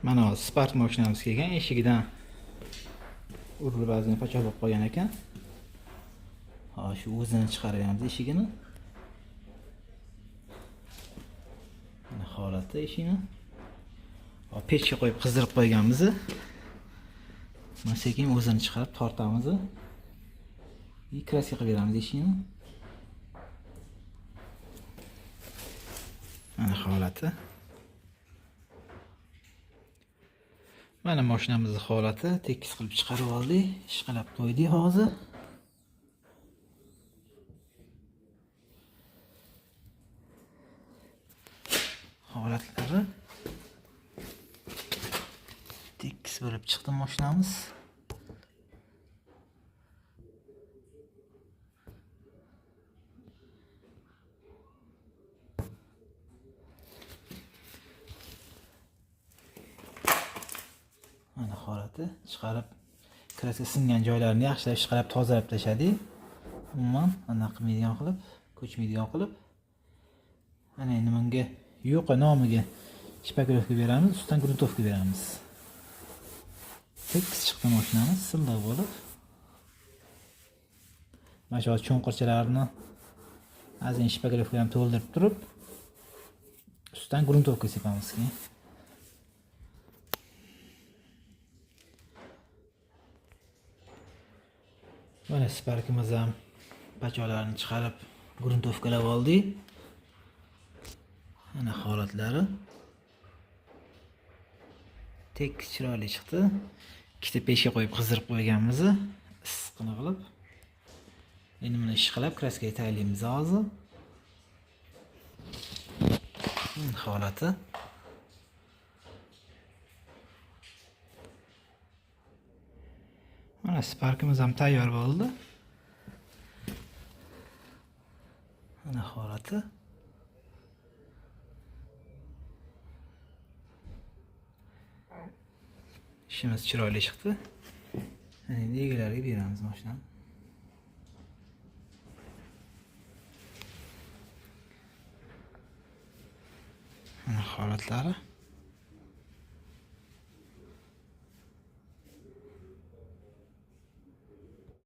Mana Spark mashinamiz kelgan, eshigidan urilib ba'zan pachak bo'lib qolgan ekan. Ha, shu o'zini chiqaryapmiz eshigini. Mana holati eshikni. Hop, pechga qo'yib qizdirib qo'yganmiz. Mana sekin o'zini chiqarib tortamiz. Kraska qilib beramiz eshikni. Mana holati. Mana mashinamizning holati, tekis qilib chiqarib oldik, ishqalab qo'ydik hozir. Holatlari tekis bo'lib chiqdi mashinamiz. Mana holati, chiqarib kraska singan joylarini yaxshilab chiqarib tozalab tashladik. Umuman ana qilmaydigan qilib, ko'chmaydigan qilib. Mana endi menga yo'q nomiga shpakirovka beramiz, ustidan gruntovka beramiz. Tekis chiqdi mashinamiz, silliq bo'lib. Mana shu cho'nqirchalarni azin shpakirovka bilan to'ldirib turib, ustidan gruntovka sepamiz keyin. Mana Sparkimiz ham pachoqlarini chiqarib gruntovkalab oldik. Mana holatlari. Tekis chiroyli chiqdi. Ikkita pechga qo'yib qizdirib qo'yganmiz, issiqini qilib. Endi buni ishqalab kraskaga tayyorlaymiz hozir. Holati. Mana Sparkimiz ham tayyor bo'ldi. Mana holati. İşimiz chiroyli chiqdi. Endi egalariga beramiz mashinani. Mana holatlari.